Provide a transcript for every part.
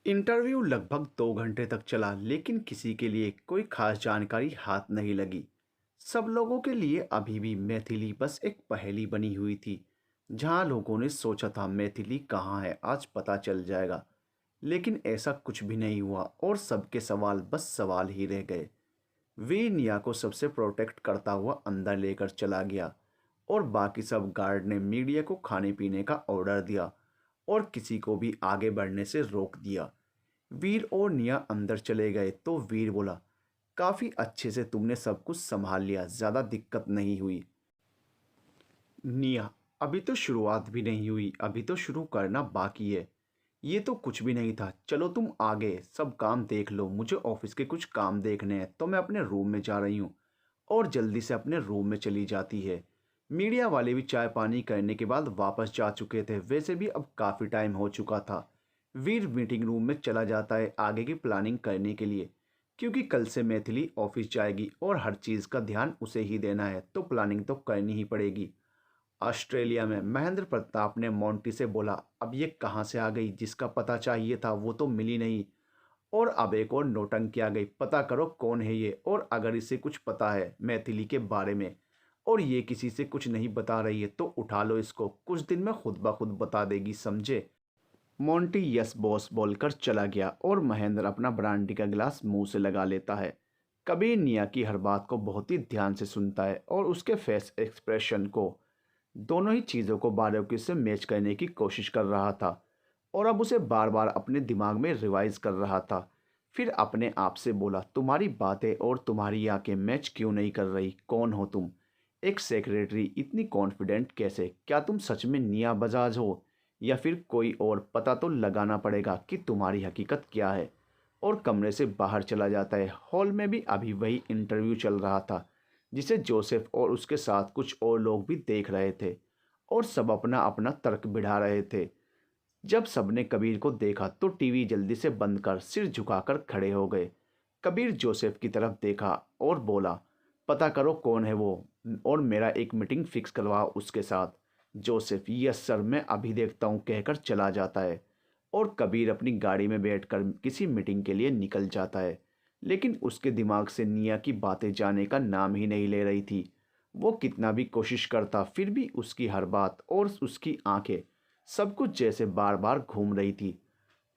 Interview लगभग 2 घंटे तक चला लेकिन किसी के लिए कोई खास जानकारी हाथ नहीं लगी। सब लोगों के लिए अभी भी मैथिली बस एक पहेली बनी हुई थी। जहां लोगों ने सोचा था मैथिली कहाँ है, आज पता चल जाएगा। लेकिन ऐसा कुछ भी नहीं हुआ और सबके सवाल बस सवाल ही रह गए। वे निया को सबसे प्रोटेक्ट करता हुआ अंदर लेकर चला गया और बाकी सब गार्ड ने मीडिया को खाने पीने का ऑर्डर दिया और किसी को भी आगे बढ़ने से रोक दिया। वीर और निया अंदर चले गए तो वीर बोला, काफी अच्छे से तुमने सब कुछ संभाल लिया, ज्यादा दिक्कत नहीं हुई। निया, अभी तो शुरुआत भी नहीं हुई, अभी तो शुरू करना बाकी है। ये तो कुछ भी नहीं था, चलो तुम आगे सब काम देख लो, मुझे ऑफिस के कुछ काम देखने हैं तो मैं अपने रूम में जा रही हूँ। और जल्दी से अपने रूम में चली जाती है। मीडिया वाले भी चाय पानी करने के बाद वापस जा चुके थे, वैसे भी अब काफ़ी टाइम हो चुका था। वीर मीटिंग रूम में चला जाता है आगे की प्लानिंग करने के लिए, क्योंकि कल से मैथिली ऑफिस जाएगी और हर चीज़ का ध्यान उसे ही देना है तो प्लानिंग तो करनी ही पड़ेगी। ऑस्ट्रेलिया में महेंद्र प्रताप ने मोंटी से बोला, अब ये कहाँ से आ गई, जिसका पता चाहिए था वो तो मिली नहीं। और अब एक और नौटंकी आ गई, पता करो कौन है ये, और अगर इसे कुछ पता है मैथिली के बारे में और ये किसी से कुछ नहीं बता रही है तो उठा लो इसको, कुछ दिन में खुद ब खुद बता देगी, समझे। मोंटी यस बॉस बोलकर चला गया और महेंद्र अपना ब्रांडी का गिलास मुंह से लगा लेता है। कबीर निया की हर बात को बहुत ही ध्यान से सुनता है और उसके फेस एक्सप्रेशन को, दोनों ही चीज़ों को बारीकी से मैच करने की कोशिश कर रहा था और अब उसे बार बार अपने दिमाग में रिवाइज कर रहा था। फिर अपने आप से बोला, तुम्हारी बातें और तुम्हारी आंखें मैच क्यों नहीं कर रही, कौन हो तुम? एक सेक्रेटरी इतनी कॉन्फिडेंट कैसे? क्या तुम सच में निया बजाज हो या फिर कोई और? पता तो लगाना पड़ेगा कि तुम्हारी हकीकत क्या है। और कमरे से बाहर चला जाता है। हॉल में भी अभी वही इंटरव्यू चल रहा था जिसे जोसेफ और उसके साथ कुछ और लोग भी देख रहे थे और सब अपना अपना तर्क बिढ़ा रहे थे। जब सबने कबीर को देखा तो टीवी जल्दी से बंद कर सिर झुकाकर खड़े हो गए। कबीर जोसेफ की तरफ देखा और बोला, पता करो कौन है वो और मेरा एक मीटिंग फिक्स करवाओ उसके साथ। जोसेफ, यस सर, मैं अभी देखता हूँ, कहकर चला जाता है और कबीर अपनी गाड़ी में बैठकर किसी मीटिंग के लिए निकल जाता है। लेकिन उसके दिमाग से निया की बातें जाने का नाम ही नहीं ले रही थी। वो कितना भी कोशिश करता फिर भी उसकी हर बात और उसकी आंखें सब कुछ जैसे बार बार घूम रही थी।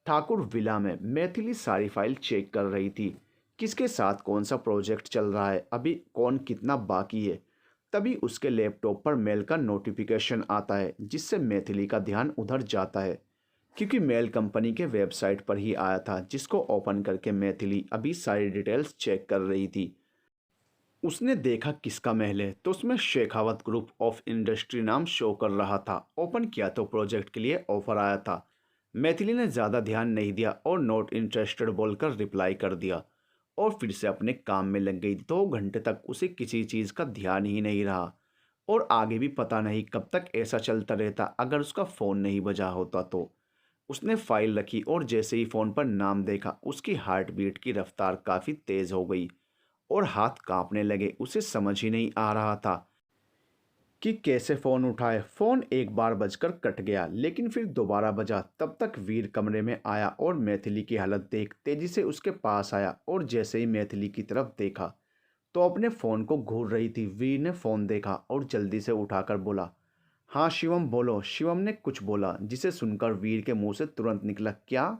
ठाकुर विला में मैथिली सारी फाइल चेक कर रही थी, किसके साथ कौन सा प्रोजेक्ट चल रहा है, अभी कौन कितना बाकी है। तभी उसके लैपटॉप पर मेल का नोटिफिकेशन आता है जिससे मैथिली का ध्यान उधर जाता है, क्योंकि मेल कंपनी के वेबसाइट पर ही आया था जिसको ओपन करके मैथिली अभी सारी डिटेल्स चेक कर रही थी। उसने देखा किसका मेल है तो उसमें शेखावत ग्रुप ऑफ इंडस्ट्री नाम शो कर रहा था। ओपन किया तो प्रोजेक्ट के लिए ऑफर आया था। मैथिली ने ज़्यादा ध्यान नहीं दिया और नॉट इंटरेस्टेड बोलकर रिप्लाई कर दिया और फिर से अपने काम में लग गई। 2 घंटे तक उसे किसी चीज़ का ध्यान ही नहीं रहा और आगे भी पता नहीं कब तक ऐसा चलता रहता अगर उसका फ़ोन नहीं बजा होता तो। उसने फाइल रखी और जैसे ही फ़ोन पर नाम देखा उसकी हार्ट बीट की रफ्तार काफ़ी तेज़ हो गई और हाथ कांपने लगे। उसे समझ ही नहीं आ रहा था कि कैसे फ़ोन उठाए। फ़ोन एक बार बजकर कट गया लेकिन फिर दोबारा बजा। तब तक वीर कमरे में आया और मैथिली की हालत देख तेजी से उसके पास आया और जैसे ही मैथिली की तरफ देखा तो अपने फ़ोन को घूर रही थी। वीर ने फ़ोन देखा और जल्दी से उठाकर बोला, हाँ शिवम बोलो। शिवम ने कुछ बोला जिसे सुनकर वीर के मुंह से तुरंत निकला, क्या?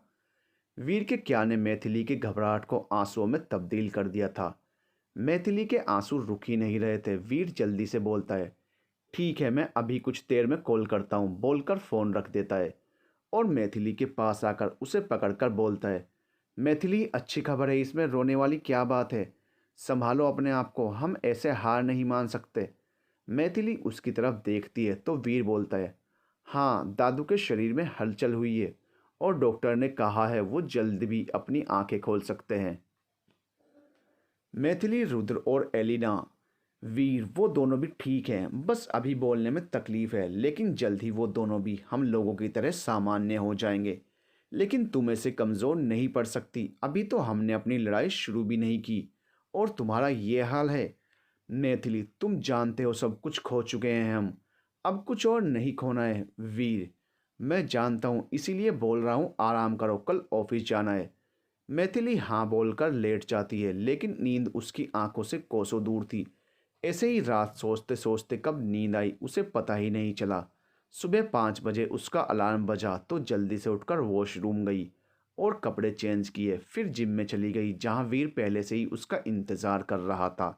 वीर के क्या ने मैथिली की घबराहट को आंसुओं में तब्दील कर दिया था। मैथिली के आंसू रुक ही नहीं रहे थे। वीर जल्दी से बोलता है, ठीक है, मैं अभी कुछ देर में कॉल करता हूँ, बोलकर फ़ोन रख देता है और मैथिली के पास आकर उसे पकड़कर बोलता है, मैथिली अच्छी खबर है, इसमें रोने वाली क्या बात है? संभालो अपने आप को, हम ऐसे हार नहीं मान सकते। मैथिली उसकी तरफ देखती है तो वीर बोलता है, हाँ दादू के शरीर में हलचल हुई है और डॉक्टर ने कहा है वो जल्द भी अपनी आंखें खोल सकते हैं। मैथिली, रुद्र और एलिना, वीर, वो दोनों भी ठीक हैं, बस अभी बोलने में तकलीफ है लेकिन जल्द ही वो दोनों भी हम लोगों की तरह सामान्य हो जाएंगे। लेकिन तुम ऐसे कमज़ोर नहीं पड़ सकती, अभी तो हमने अपनी लड़ाई शुरू भी नहीं की और तुम्हारा ये हाल है। मैथिली, तुम जानते हो सब कुछ खो चुके हैं हम, अब कुछ और नहीं खोना है। वीर, मैं जानता हूँ, इसीलिए बोल रहा हूँ आराम करो, कल ऑफिस जाना है। मैथिली हाँ बोलकर लेट जाती है, लेकिन नींद उसकी आंखों से कोसों दूर थी। ऐसे ही रात सोचते सोचते कब नींद आई उसे पता ही नहीं चला। सुबह 5 बजे उसका अलार्म बजा तो जल्दी से उठकर वॉशरूम गई और कपड़े चेंज किए। फिर जिम में चली गई, जहाँ वीर पहले से ही उसका इंतज़ार कर रहा था।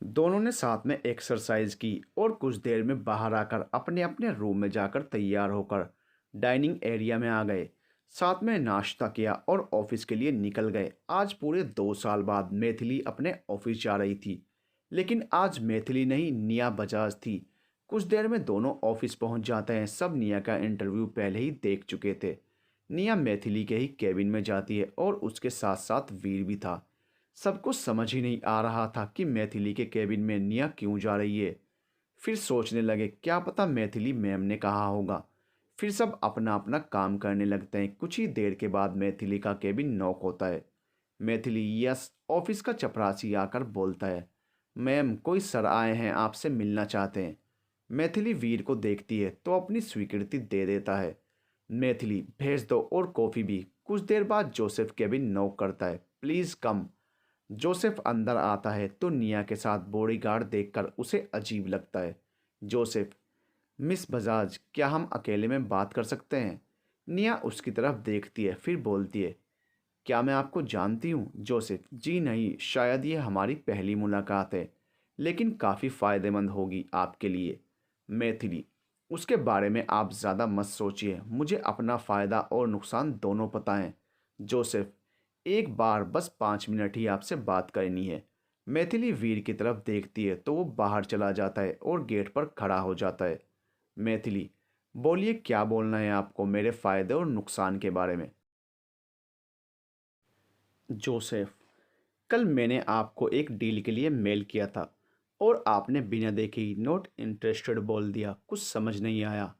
दोनों ने साथ में एक्सरसाइज की और कुछ देर में बाहर आकर अपने अपने रूम में जाकर तैयार होकर डाइनिंग एरिया में आ गए। साथ में नाश्ता किया और ऑफिस के लिए निकल गए। आज पूरे 2 साल बाद मैथिली अपने ऑफिस जा रही थी, लेकिन आज मैथिली नहीं, निया बजाज थी। कुछ देर में दोनों ऑफिस पहुंच जाते हैं। सब निया का इंटरव्यू पहले ही देख चुके थे। निया मैथिली के ही केबिन में जाती है और उसके साथ साथ वीर भी था। सबको समझ ही नहीं आ रहा था कि मैथिली के केबिन में निया क्यों जा रही है। फिर सोचने लगे क्या पता मैथिली मैम ने कहा होगा। फिर सब अपना अपना काम करने लगते हैं। कुछ ही देर के बाद मैथिली का केबिन नॉक होता है। मैथिली यस ऑफिस का चपरासी आकर बोलता है, मैम कोई सर आए हैं, आपसे मिलना चाहते हैं। मैथिली वीर को देखती है तो अपनी स्वीकृति दे देता है। मैथिली भेज दो और कॉफ़ी भी। कुछ देर बाद जोसेफ केबिन नॉक करता है, प्लीज़ कम। जोसेफ अंदर आता है तो निया के साथ बॉडीगार्ड देखकर उसे अजीब लगता है। जोसेफ, मिस बजाज, क्या हम अकेले में बात कर सकते हैं? निया उसकी तरफ देखती है, फिर बोलती है, क्या मैं आपको जानती हूँ? जोसेफ, जी नहीं, शायद ये हमारी पहली मुलाकात है, लेकिन काफ़ी फ़ायदेमंद होगी आपके लिए। मैथिली, उसके बारे में आप ज़्यादा मत सोचिए, मुझे अपना फ़ायदा और नुकसान दोनों पता है। जोसेफ, एक बार बस 5 मिनट ही आपसे बात करनी है। मैथिली वीर की तरफ देखती है तो वो बाहर चला जाता है और गेट पर खड़ा हो जाता है। मैथिली, बोलिए क्या बोलना है आपको मेरे फ़ायदे और नुकसान के बारे में? जोसेफ, कल मैंने आपको एक डील के लिए मेल किया था और आपने बिना देखे ही नॉट इंटरेस्टेड बोल दिया, कुछ समझ नहीं आया।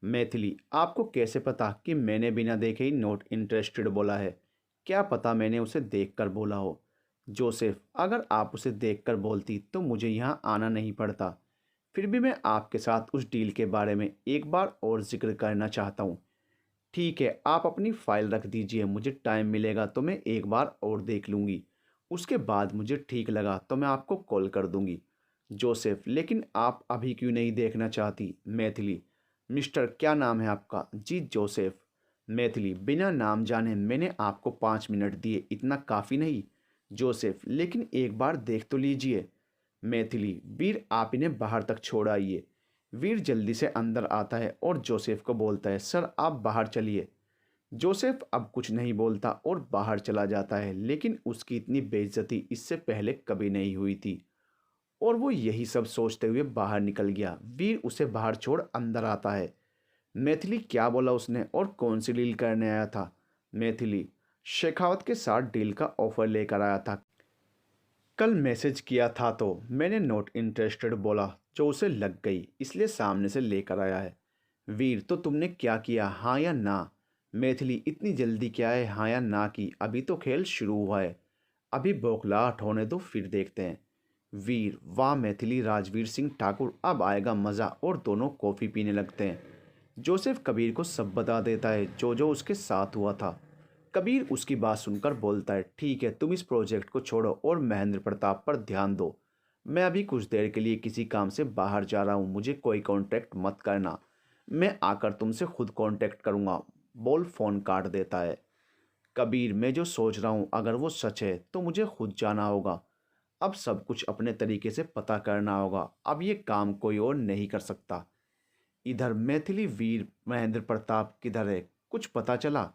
मैथिली, आपको कैसे पता कि मैंने बिना देखे ही नॉट इंटरेस्टेड बोला है? क्या पता मैंने उसे देखकर बोला हो। जोसेफ, अगर आप उसे देखकर बोलती तो मुझे यहाँ आना नहीं पड़ता। फिर भी मैं आपके साथ उस डील के बारे में एक बार और जिक्र करना चाहता हूँ। ठीक है, आप अपनी फ़ाइल रख दीजिए, मुझे टाइम मिलेगा तो मैं एक बार और देख लूँगी। उसके बाद मुझे ठीक लगा तो मैं आपको कॉल कर दूँगी। जोसेफ, लेकिन आप अभी क्यों नहीं देखना चाहती? मैथिली, मिस्टर क्या नाम है आपका? जी जोसेफ। मैथिली, बिना नाम जाने मैंने आपको 5 मिनट दिए, इतना काफ़ी नहीं? जोसेफ, लेकिन एक बार देख तो लीजिए। मैथिली, वीर आप इन्हें बाहर तक छोड़ आइए। वीर जल्दी से अंदर आता है और जोसेफ को बोलता है, सर आप बाहर चलिए। जोसेफ अब कुछ नहीं बोलता और बाहर चला जाता है, लेकिन उसकी इतनी बेइज्जती इससे पहले कभी नहीं हुई थी और वो यही सब सोचते हुए बाहर निकल गया। वीर उसे बाहर छोड़ अंदर आता है। मैथिली, क्या बोला उसने और कौन सी डील करने आया था? मैथिली, शेखावत के साथ डील का ऑफर लेकर आया था। कल मैसेज किया था तो मैंने नॉट इंटरेस्टेड बोला, जो उसे लग गई, इसलिए सामने से लेकर आया है। वीर, तो तुमने क्या किया, हाँ या ना? मैथिली, इतनी जल्दी क्या है हाँ या ना की, अभी तो खेल शुरू हुआ है। अभी बौखलाहट होने दो फिर देखते हैं। वीर, वाह मैथिली, राजवीर सिंह ठाकुर, अब आएगा मज़ा, और दोनों कॉफ़ी पीने लगते हैं। जोसेफ कबीर को सब बता देता है जो जो उसके साथ हुआ था। कबीर उसकी बात सुनकर बोलता है, ठीक है, तुम इस प्रोजेक्ट को छोड़ो और महेंद्र प्रताप पर ध्यान दो। मैं अभी कुछ देर के लिए किसी काम से बाहर जा रहा हूँ, मुझे कोई कांटेक्ट मत करना। मैं आकर तुमसे खुद कांटेक्ट करूँगा। बोल फ़ोन काट देता है। कबीर, मैं जो सोच रहा हूँ अगर वो सच है तो मुझे खुद जाना होगा। अब सब कुछ अपने तरीके से पता करना होगा। अब ये काम कोई और नहीं कर सकता। इधर मैथिली, वीर महेंद्र प्रताप किधर है, कुछ पता चला?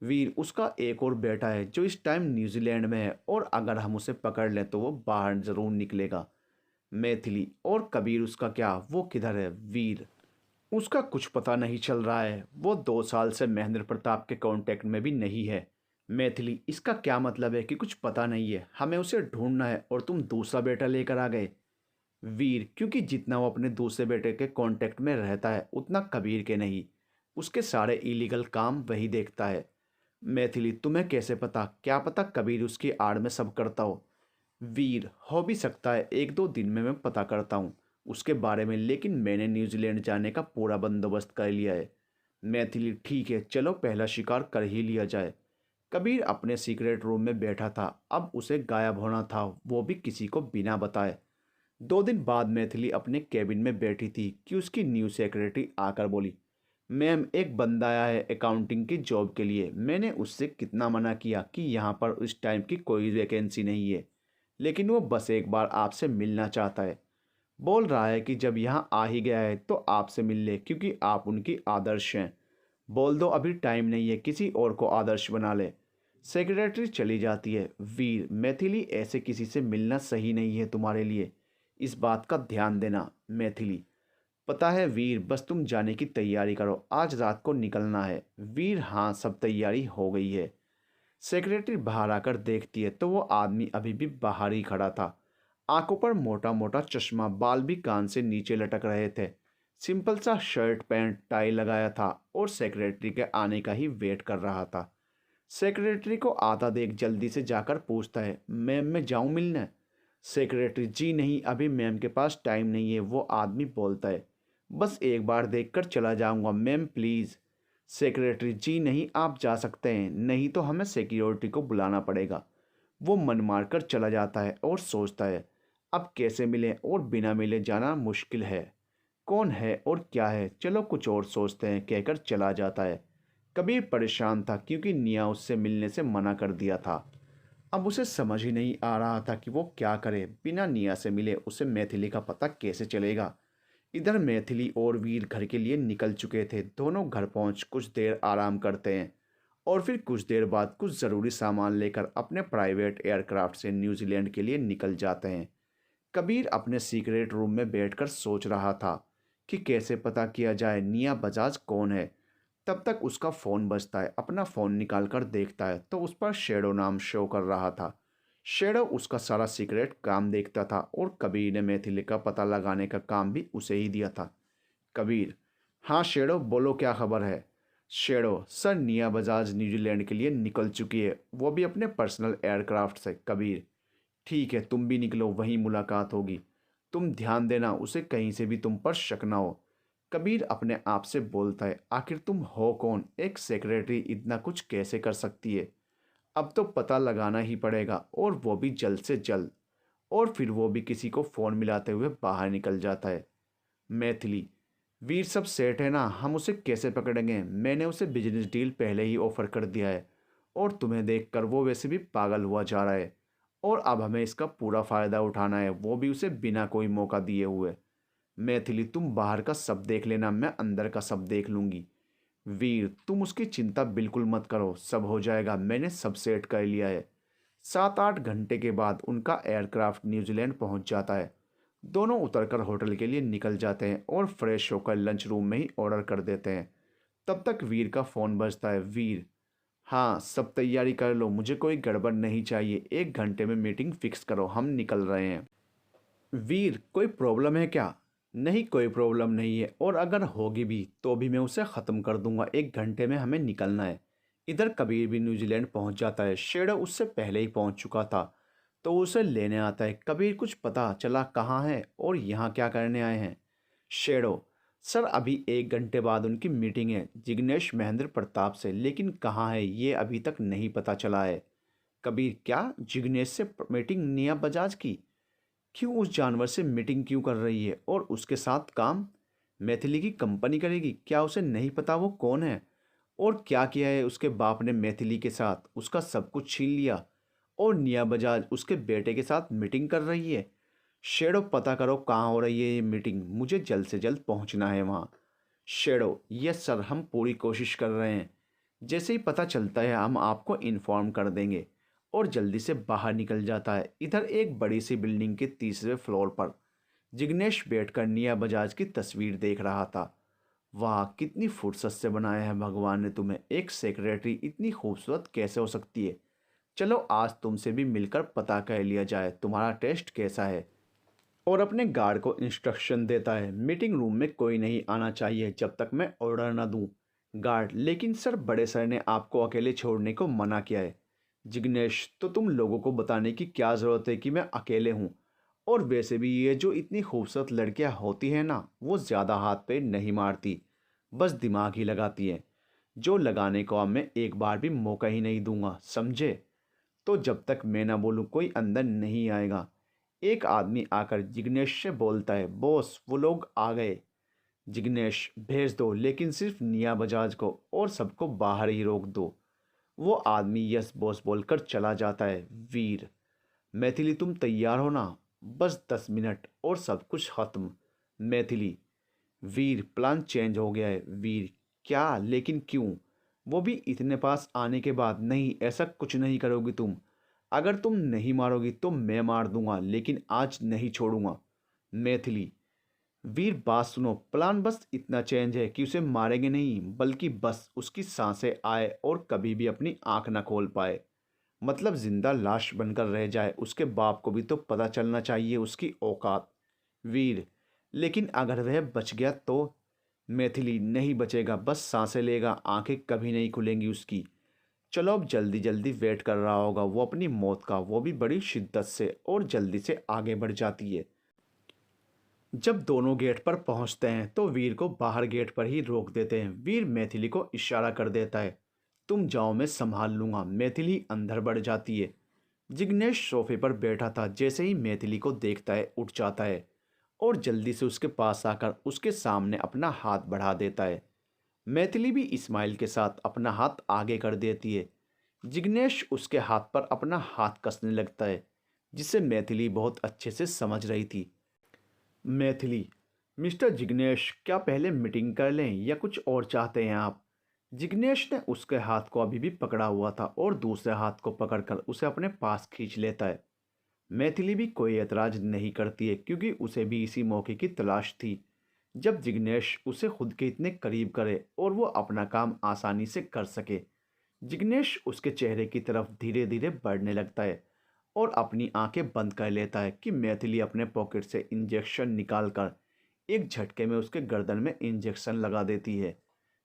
वीर, उसका एक और बेटा है जो इस टाइम न्यूजीलैंड में है और अगर हम उसे पकड़ लें तो वो बाहर ज़रूर निकलेगा। मैथिली, और कबीर उसका क्या, वो किधर है? वीर, उसका कुछ पता नहीं चल रहा है, वो 2 साल से महेंद्र प्रताप के कांटेक्ट में भी नहीं है। मैथिली, इसका क्या मतलब है कि कुछ पता नहीं है, हमें उसे ढूंढना है और तुम दूसरा बेटा लेकर आ गए? वीर, क्योंकि जितना वो अपने दूसरे बेटे के कांटेक्ट में रहता है उतना कबीर के नहीं। उसके सारे इलीगल काम वही देखता है। मैथिली, तुम्हें कैसे पता? क्या पता कबीर उसकी आड़ में सब करता हो। वीर, हो भी सकता है, 1-2 दिन में मैं पता करता हूँ उसके बारे में, लेकिन मैंने न्यूजीलैंड जाने का पूरा बंदोबस्त कर लिया है। मैथिली ठीक है, चलो पहला शिकार कर ही लिया जाए। कबीर अपने सीक्रेट रूम में बैठा था। अब उसे गायब होना था, वो भी किसी को बिना बताए। 2 दिन बाद मैथिली अपने केबिन में बैठी थी कि उसकी न्यू सेक्रेटरी आकर बोली, मैम एक बंदा आया है अकाउंटिंग की जॉब के लिए। मैंने उससे कितना मना किया कि यहाँ पर उस टाइम की कोई वैकेंसी नहीं है, लेकिन वो बस एक बार आपसे मिलना चाहता है। बोल रहा है कि जब यहाँ आ ही गया है तो आपसे मिल ले, क्योंकि आप उनकी आदर्श हैं। बोल दो अभी टाइम नहीं है, किसी और को आदर्श बना ले। सेक्रेटरी चली जाती है। वीर, मैथिली ऐसे किसी से मिलना सही नहीं है तुम्हारे लिए, इस बात का ध्यान देना। मैथिली, पता है वीर, बस तुम जाने की तैयारी करो, आज रात को निकलना है। वीर, हाँ सब तैयारी हो गई है। सेक्रेटरी बाहर आकर देखती है तो वो आदमी अभी भी बाहर ही खड़ा था। आंखों पर मोटा मोटा चश्मा, बाल भी कान से नीचे लटक रहे थे। सिंपल सा शर्ट पैंट टाई लगाया था और सेक्रेटरी के आने का ही वेट कर रहा था। सेक्रेटरी को आता देख जल्दी से जाकर पूछता है, मैम मैं जाऊं मिलने? सेक्रेटरी, जी नहीं, अभी मैम के पास टाइम नहीं है। वो आदमी बोलता है, बस एक बार देखकर चला जाऊंगा मैम प्लीज़। सेक्रेटरी, जी नहीं, आप जा सकते हैं, नहीं तो हमें सिक्योरिटी को बुलाना पड़ेगा। वो मन मारकर चला जाता है और सोचता है, अब कैसे मिले और बिना मिले जाना मुश्किल है। कौन है और क्या है, चलो कुछ और सोचते हैं, कहकर चला जाता है। कबीर परेशान था क्योंकि निया उससे मिलने से मना कर दिया था। अब उसे समझ ही नहीं आ रहा था कि वो क्या करे। बिना निया से मिले उसे मैथिली का पता कैसे चलेगा। इधर मैथिली और वीर घर के लिए निकल चुके थे। दोनों घर पहुंच कुछ देर आराम करते हैं और फिर कुछ देर बाद कुछ ज़रूरी सामान लेकर अपने प्राइवेट एयरक्राफ्ट से न्यूजीलैंड के लिए निकल जाते हैं। कबीर अपने सीक्रेट रूम में बैठकर सोच रहा था कि कैसे पता किया जाए निया बजाज कौन है। तब तक उसका फ़ोन बजता है। अपना फ़ोन निकाल कर देखता है तो उस पर शेडो नाम शो कर रहा था। शेडो उसका सारा सीक्रेट काम देखता था और कबीर ने मैथिली का पता लगाने का काम भी उसे ही दिया था। कबीर, हाँ शेडो बोलो क्या खबर है? शेडो, सर निया बजाज न्यूजीलैंड के लिए निकल चुकी है, वो भी अपने पर्सनल एयरक्राफ्ट से। कबीर, ठीक है तुम भी निकलो, वहीं मुलाकात होगी। तुम ध्यान देना उसे कहीं से भी तुम पर शक ना हो। कबीर अपने आप से बोलता है, आखिर तुम हो कौन? एक सेक्रेटरी इतना कुछ कैसे कर सकती है? अब तो पता लगाना ही पड़ेगा और वो भी जल्द से जल्द। और फिर वो भी किसी को फ़ोन मिलाते हुए बाहर निकल जाता है। मैथिली, वीर सब सेट है ना, हम उसे कैसे पकड़ेंगे? मैंने उसे बिजनेस डील पहले ही ऑफर कर दिया है और तुम्हें देखकर वो वैसे भी पागल हुआ जा रहा है और अब हमें इसका पूरा फ़ायदा उठाना है, वो भी उसे बिना कोई मौका दिए हुए। मैथिली, तुम बाहर का सब देख लेना, मैं अंदर का सब देख लूँगी। वीर, तुम उसकी चिंता बिल्कुल मत करो, सब हो जाएगा, मैंने सब सेट कर लिया है। 7-8 घंटे के बाद उनका एयरक्राफ्ट न्यूजीलैंड पहुंच जाता है। दोनों उतरकर होटल के लिए निकल जाते हैं और फ्रेश होकर लंच रूम में ही ऑर्डर कर देते हैं। तब तक वीर का फ़ोन बजता है। वीर, हाँ सब तैयारी कर लो, मुझे कोई गड़बड़ नहीं चाहिए, 1 घंटे में मीटिंग फिक्स करो, हम निकल रहे हैं। वीर, कोई प्रॉब्लम है क्या? नहीं कोई प्रॉब्लम नहीं है, और अगर होगी भी तो भी मैं उसे ख़त्म कर दूंगा, 1 घंटे में हमें निकलना है। इधर कबीर भी न्यूजीलैंड पहुंच जाता है। शेडो उससे पहले ही पहुंच चुका था तो वो उसे लेने आता है। कबीर, कुछ पता चला कहाँ है और यहाँ क्या करने आए हैं? शेडो, सर अभी 1 घंटे बाद उनकी मीटिंग है जिग्नेश महेंद्र प्रताप से, लेकिन कहाँ है ये अभी तक नहीं पता चला है। कबीर, क्या जिग्नेश से मीटिंग? निया बजाज की? क्यों उस जानवर से मीटिंग क्यों कर रही है और उसके साथ काम? मैथिली की कंपनी करेगी? क्या उसे नहीं पता वो कौन है? और क्या किया है उसके बाप ने मैथिली के साथ? उसका सब कुछ छीन लिया और निया बजाज उसके बेटे के साथ मीटिंग कर रही है। शेडो, पता करो कहाँ हो रही है ये मीटिंग, मुझे जल्द से जल्द पहुंचना है वहाँ। शेडो, यस सर, हम पूरी कोशिश कर रहे हैं, जैसे ही पता चलता है हम आपको इन्फॉर्म कर देंगे। और जल्दी से बाहर निकल जाता है। इधर एक बड़ी सी बिल्डिंग के तीसरे फ्लोर पर जिग्नेश बैठकर निया बजाज की तस्वीर देख रहा था। वाह, कितनी फुर्सत से बनाया है भगवान ने तुम्हें, एक सेक्रेटरी इतनी खूबसूरत कैसे हो सकती है? चलो आज तुमसे भी मिलकर पता कर लिया जाए तुम्हारा टेस्ट कैसा है। और अपने गार्ड को इंस्ट्रक्शन देता है, मीटिंग रूम में कोई नहीं आना चाहिए जब तक मैं ऑर्डर ना दूं। गार्ड, लेकिन सर बड़े सर ने आपको अकेले छोड़ने को मना किया है। जिग्नेश, तो तुम लोगों को बताने की क्या ज़रूरत है कि मैं अकेले हूँ? और वैसे भी ये जो इतनी खूबसूरत लड़कियाँ होती हैं ना, वो ज़्यादा हाथ पे नहीं मारती। बस दिमाग ही लगाती है, जो लगाने को अब मैं एक बार भी मौका ही नहीं दूंगा, समझे? तो जब तक मैं ना बोलूं कोई अंदर नहीं आएगा। एक आदमी आकर जिग्नेश से बोलता है, बॉस वो लोग आ गए। जिग्नेश, भेज दो लेकिन सिर्फ निया बजाज को, और सबको बाहर ही रोक दो। वो आदमी यस बॉस बोलकर चला जाता है। वीर, मैथिली तुम तैयार हो ना? बस 10 मिनट और सब कुछ खत्म। मैथिली, वीर प्लान चेंज हो गया है। वीर, क्या? लेकिन क्यों? वो भी इतने पास आने के बाद। नहीं, ऐसा कुछ नहीं करोगी तुम। अगर तुम नहीं मारोगी तो मैं मार दूंगा, लेकिन आज नहीं छोड़ूंगा। मैथिली, वीर बात सुनो, प्लान बस इतना चेंज है कि उसे मारेंगे नहीं, बल्कि बस उसकी सांसें आए और कभी भी अपनी आंख ना खोल पाए। मतलब जिंदा लाश बनकर रह जाए। उसके बाप को भी तो पता चलना चाहिए उसकी औकात। वीर, लेकिन अगर वह बच गया तो? मैथिली, नहीं बचेगा, बस सांसें लेगा, आंखें कभी नहीं खुलेंगी उसकी। चलो अब जल्दी जल्दी वेट कर रहा होगा वो अपनी मौत का, वो भी बड़ी शिद्दत से, और जल्दी से आगे बढ़ जाती है। जब दोनों गेट पर पहुंचते हैं तो वीर को बाहर गेट पर ही रोक देते हैं। वीर मैथिली को इशारा कर देता है, तुम जाओ मैं संभाल लूंगा। मैथिली अंदर बढ़ जाती है। जिग्नेश सोफे पर बैठा था, जैसे ही मैथिली को देखता है उठ जाता है और जल्दी से उसके पास आकर उसके सामने अपना हाथ बढ़ा देता है। मैथिली भी इस्माइल के साथ अपना हाथ आगे कर देती है। जिग्नेश उसके हाथ पर अपना हाथ कसने लगता है, जिसे मैथिली बहुत अच्छे से समझ रही थी। मैथिली, मिस्टर जिग्नेश, क्या पहले मीटिंग कर लें या कुछ और चाहते हैं आप? जिग्नेश ने उसके हाथ को अभी भी पकड़ा हुआ था और दूसरे हाथ को पकड़कर उसे अपने पास खींच लेता है। मैथिली भी कोई एतराज नहीं करती है, क्योंकि उसे भी इसी मौके की तलाश थी जब जिग्नेश उसे खुद के इतने करीब करे और वो अपना काम आसानी से कर सके। जिग्नेश उसके चेहरे की तरफ धीरे धीरे बढ़ने लगता है और अपनी आंखें बंद कर लेता है कि मैथिली अपने पॉकेट से इंजेक्शन निकालकर एक झटके में उसके गर्दन में इंजेक्शन लगा देती है।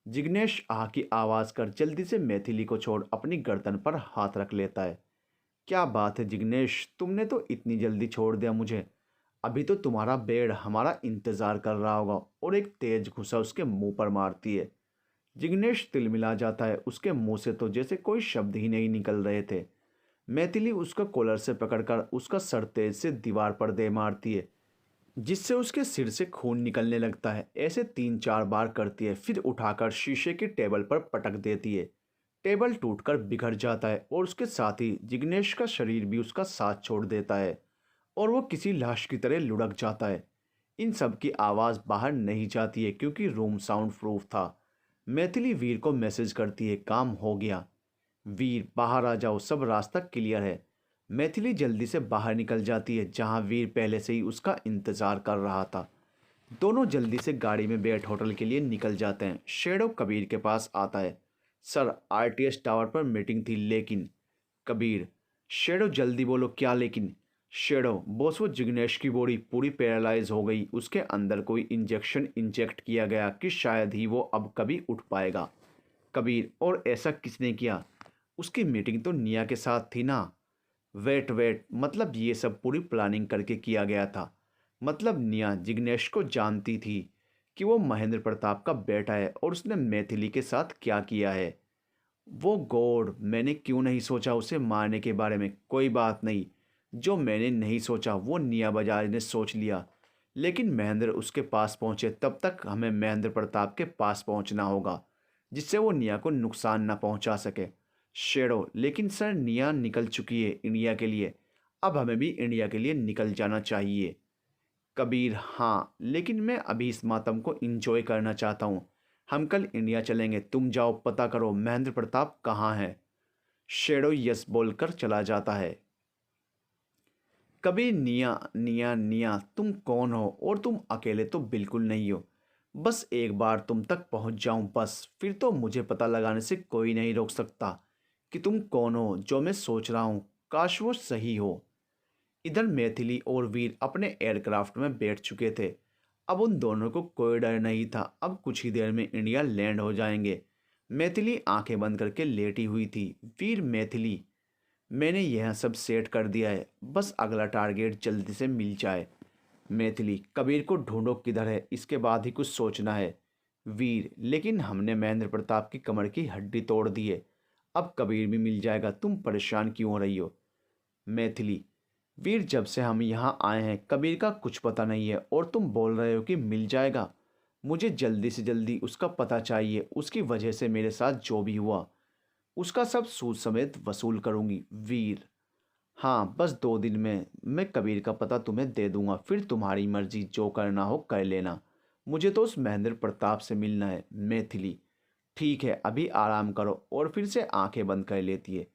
जिग्नेश आह की आवाज़ कर जल्दी से मैथिली को छोड़ अपनी गर्दन पर हाथ रख लेता है। क्या बात है जिग्नेश, तुमने तो इतनी जल्दी छोड़ दिया मुझे। अभी तो तुम्हारा बेड हमारा इंतज़ार कर रहा होगा। और एक तेज घुसा उसके मुंह पर मारती है। जिग्नेश तिलमिला जाता है, उसके मुंह से तो जैसे कोई शब्द ही नहीं निकल रहे थे। मैथिली उसका कॉलर से पकड़कर उसका सर तेज से दीवार पर दे मारती है, जिससे उसके सिर से खून निकलने लगता है। ऐसे 3-4 बार करती है, फिर उठाकर शीशे की टेबल पर पटक देती है। टेबल टूटकर बिखर जाता है और उसके साथ ही जिग्नेश का शरीर भी उसका साथ छोड़ देता है और वो किसी लाश की तरह लुढ़क जाता है। इन सब की आवाज़ बाहर नहीं जाती है, क्योंकि रूम साउंड प्रूफ था। मैथिली वीर को मैसेज करती है, काम हो गया। वीर, बाहर आ जाओ, सब रास्ता क्लियर है। मैथिली जल्दी से बाहर निकल जाती है, जहां वीर पहले से ही उसका इंतज़ार कर रहा था। दोनों जल्दी से गाड़ी में बैठ होटल के लिए निकल जाते हैं। शेडो कबीर के पास आता है। सर, आरटीएस टावर पर मीटिंग थी, लेकिन। कबीर, शेडो जल्दी बोलो, क्या लेकिन? शेडो, बॉस वो जिग्नेश की बॉडी पूरी पैरालाइज हो गई, उसके अंदर कोई इंजेक्शन इंजेक्ट किया गया कि शायद ही वो अब कभी उठ पाएगा। कबीर, और ऐसा किसने किया? उसकी मीटिंग तो निया के साथ थी ना। वेट वेट, मतलब ये सब पूरी प्लानिंग करके किया गया था? मतलब निया जिग्नेश को जानती थी कि वो महेंद्र प्रताप का बेटा है, और उसने मैथिली के साथ क्या किया है? वो गॉड, मैंने क्यों नहीं सोचा उसे मारने के बारे में। कोई बात नहीं, जो मैंने नहीं सोचा वो निया बजाज ने सोच लिया। लेकिन महेंद्र उसके पास पहुंचे तब तक हमें महेंद्र प्रताप के पास पहुंचना होगा, जिससे वो निया को नुकसान ना पहुंचा सके। शेडो, लेकिन सर निया निकल चुकी है इंडिया के लिए, अब हमें भी इंडिया के लिए निकल जाना चाहिए। कबीर, हाँ, लेकिन मैं अभी इस मातम को इंजॉय करना चाहता हूँ। हम कल इंडिया चलेंगे, तुम जाओ पता करो महेंद्र प्रताप कहाँ है। शेडो यस बोलकर चला जाता है। कबीर, निया निया निया, तुम कौन हो? और तुम अकेले तो बिल्कुल नहीं हो। बस एक बार तुम तक पहुंच जाऊं, बस फिर तो मुझे पता लगाने से कोई नहीं रोक सकता कि तुम कौन हो। जो मैं सोच रहा हूँ, काश वो सही हो। इधर मैथिली और वीर अपने एयरक्राफ्ट में बैठ चुके थे। अब उन दोनों को कोई डर नहीं था, अब कुछ ही देर में इंडिया लैंड हो जाएंगे। मैथिली आंखें बंद करके लेटी हुई थी। वीर, मैथिली, मैंने यह सब सेट कर दिया है, बस अगला टारगेट जल्दी से मिल जाए। मैथिली, कबीर को ढूंढो किधर है, इसके बाद ही कुछ सोचना है। वीर, लेकिन हमने महेंद्र प्रताप की कमर की हड्डी तोड़ दी है। अब कबीर भी मिल जाएगा, तुम परेशान क्यों हो रही हो? मैथिली, वीर, जब से हम यहाँ आए हैं कबीर का कुछ पता नहीं है और तुम बोल रहे हो कि मिल जाएगा। मुझे जल्दी से जल्दी उसका पता चाहिए। उसकी वजह से मेरे साथ जो भी हुआ उसका सब सूद समेत वसूल करूंगी। वीर, हाँ, बस 2 दिन में मैं कबीर का पता तुम्हें दे दूंगा, फिर तुम्हारी मर्जी, जो करना हो कर लेना। मुझे तो उस महेंद्र प्रताप से मिलना है। मैथिली, ठीक है, अभी आराम करो, और फिर से आंखें बंद कर लेती है।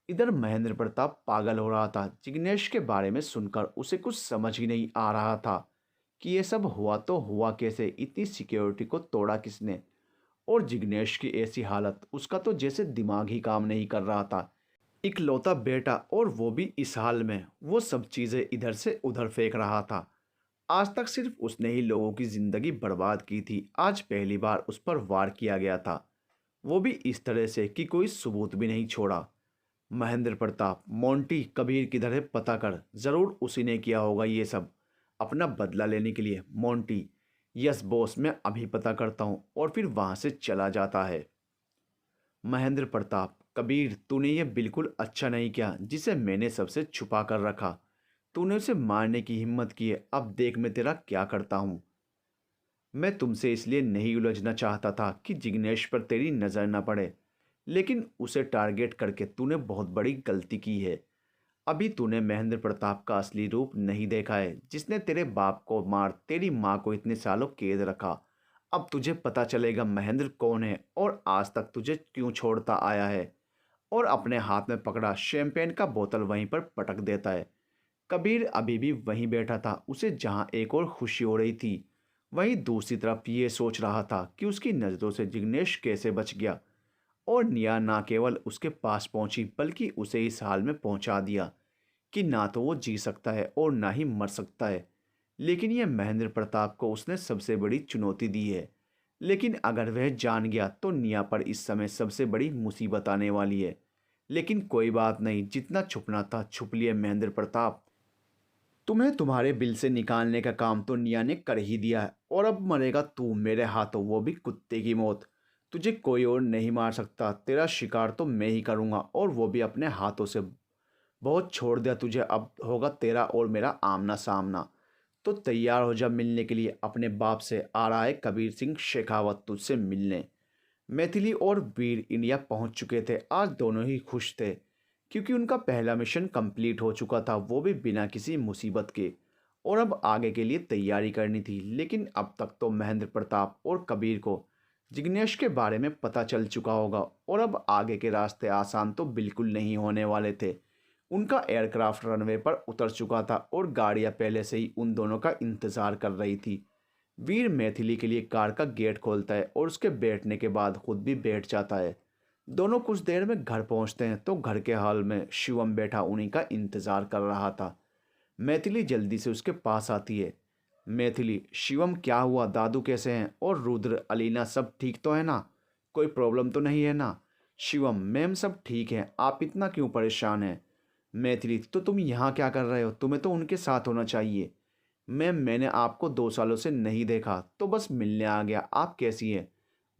इधर महेंद्र प्रताप पागल हो रहा था। जिग्नेश के बारे में सुनकर उसे कुछ समझ ही नहीं आ रहा था कि ये सब हुआ तो हुआ कैसे, इतनी सिक्योरिटी को तोड़ा किसने। और जिग्नेश की ऐसी हालत, उसका तो जैसे दिमाग ही काम नहीं कर रहा था। इकलौता बेटा और वो भी इस हाल में, वो सब चीज़ें इधर से उधर फेंक रहा था। आज तक सिर्फ उसने ही लोगों की जिंदगी बर्बाद की थी, आज पहली बार उस पर वार किया गया था, वो भी इस तरह से कि कोई सबूत भी नहीं छोड़ा। महेंद्र प्रताप, मोंटी कबीर किधर है पता कर, ज़रूर उसी ने किया होगा ये सब अपना बदला लेने के लिए। मोंटी, यस बॉस, मैं अभी पता करता हूँ, और फिर वहाँ से चला जाता है। महेंद्र प्रताप, कबीर, तूने ये बिल्कुल अच्छा नहीं किया जिसे मैंने सबसे छुपा कर रखा। तूने उसे मारने की हिम्मत की है, अब देख मैं तेरा क्या करता हूँ। मैं तुमसे इसलिए नहीं उलझना चाहता था कि जिग्नेश पर तेरी नज़र न पड़े, लेकिन उसे टारगेट करके तूने बहुत बड़ी गलती की है। अभी तूने महेंद्र प्रताप का असली रूप नहीं देखा है, जिसने तेरे बाप को मार तेरी माँ को इतने सालों कैद रखा। अब तुझे पता चलेगा महेंद्र कौन है और आज तक तुझे क्यों छोड़ता आया है। और अपने हाथ में पकड़ा शैंपेन का बोतल वहीं पर पटक देता है। कबीर अभी भी वहीं बैठा था। उसे जहां एक और खुशी हो रही थी, वहीं दूसरी तरफ ये सोच रहा था कि उसकी नज़रों से जिग्नेश कैसे बच गया। और निया ना केवल उसके पास पहुंची, बल्कि उसे इस हाल में पहुंचा दिया कि ना तो वो जी सकता है और ना ही मर सकता है। लेकिन यह महेंद्र प्रताप को उसने सबसे बड़ी चुनौती दी है। लेकिन अगर वह जान गया तो निया पर इस समय सबसे बड़ी मुसीबत आने वाली है। लेकिन कोई बात नहीं, जितना छुपना था छुप लिए महेंद्र प्रताप। तुम्हें तुम्हारे बिल से निकालने का काम तो निया ने कर ही दिया है, और अब मरेगा तू मेरे हाथों, वो भी कुत्ते की मौत। तुझे कोई और नहीं मार सकता, तेरा शिकार तो मैं ही करूँगा, और वो भी अपने हाथों से। बहुत छोड़ दिया तुझे, अब होगा तेरा और मेरा आमना सामना। तो तैयार हो जा मिलने के लिए, अपने बाप से आ रहा है कबीर सिंह शेखावत तुझसे मिलने। मैथिली और वीर इंडिया पहुंच चुके थे। आज दोनों ही खुश थे क्योंकि उनका पहला मिशन कंप्लीट हो चुका था, वो भी बिना किसी मुसीबत के। और अब आगे के लिए तैयारी करनी थी। लेकिन अब तक तो महेंद्र प्रताप और कबीर को जिग्नेश के बारे में पता चल चुका होगा, और अब आगे के रास्ते आसान तो बिल्कुल नहीं होने वाले थे। उनका एयरक्राफ्ट रनवे पर उतर चुका था और गाड़ियां पहले से ही उन दोनों का इंतजार कर रही थी। वीर मैथिली के लिए कार का गेट खोलता है और उसके बैठने के बाद खुद भी बैठ जाता है। दोनों कुछ देर में घर पहुंचते हैं तो घर के हॉल में शिवम बैठा उन्हीं का इंतजार कर रहा था। मैथिली जल्दी से उसके पास आती है। मैथिली, शिवम, क्या हुआ? दादू कैसे हैं? और रुद्र, अलीना, सब ठीक तो है ना? कोई प्रॉब्लम तो नहीं है ना? शिवम, मैम सब ठीक है, आप इतना क्यों परेशान हैं? मैथिली, तो तुम यहाँ क्या कर रहे हो? तुम्हें तो उनके साथ होना चाहिए। मैम, मैंने आपको 2 सालों से नहीं देखा तो बस मिलने आ गया। आप कैसी हैं?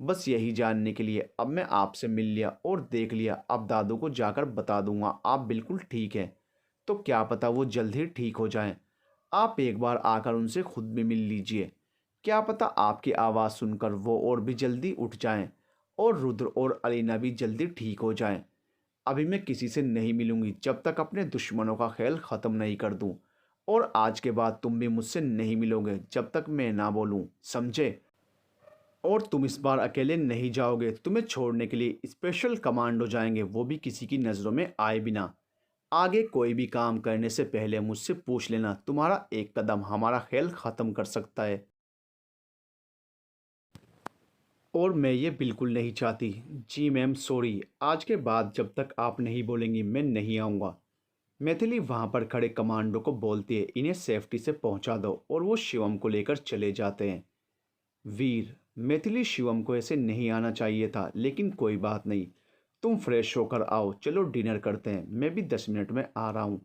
बस यही जानने के लिए। अब मैं आपसे मिल लिया और देख लिया, अब दादू को जाकर बता दूंगा आप बिल्कुल ठीक हैं। तो क्या पता वो जल्द ही ठीक हो जाएं। आप एक बार आकर उनसे खुद भी मिल लीजिए। क्या पता आपकी आवाज़ सुनकर वो और भी जल्दी उठ जाएं और रुद्र और अलीना भी जल्दी ठीक हो जाएं। अभी मैं किसी से नहीं मिलूंगी जब तक अपने दुश्मनों का खेल ख़त्म नहीं कर दूं। और आज के बाद तुम भी मुझसे नहीं मिलोगे जब तक मैं ना बोलूं, समझे? और तुम इस बार अकेले नहीं जाओगे, तुम्हें छोड़ने के लिए स्पेशल कमांडो जाएंगे, वो भी किसी की नज़रों में आए बिना। आगे कोई भी काम करने से पहले मुझसे पूछ लेना, तुम्हारा एक कदम हमारा खेल ख़त्म कर सकता है। और मैं ये बिल्कुल नहीं चाहती। जी मैम, सॉरी, आज के बाद जब तक आप नहीं बोलेंगी मैं नहीं आऊँगा। मैथिली वहाँ पर खड़े कमांडो को बोलती है, इन्हें सेफ्टी से पहुँचा दो, और वो शिवम को लेकर चले जाते हैं। वीर, मैथिली, शिवम को ऐसे नहीं आना चाहिए था, लेकिन कोई बात नहीं। तुम फ्रेश होकर आओ, चलो डिनर करते हैं, मैं भी 10 मिनट में आ रहा हूँ।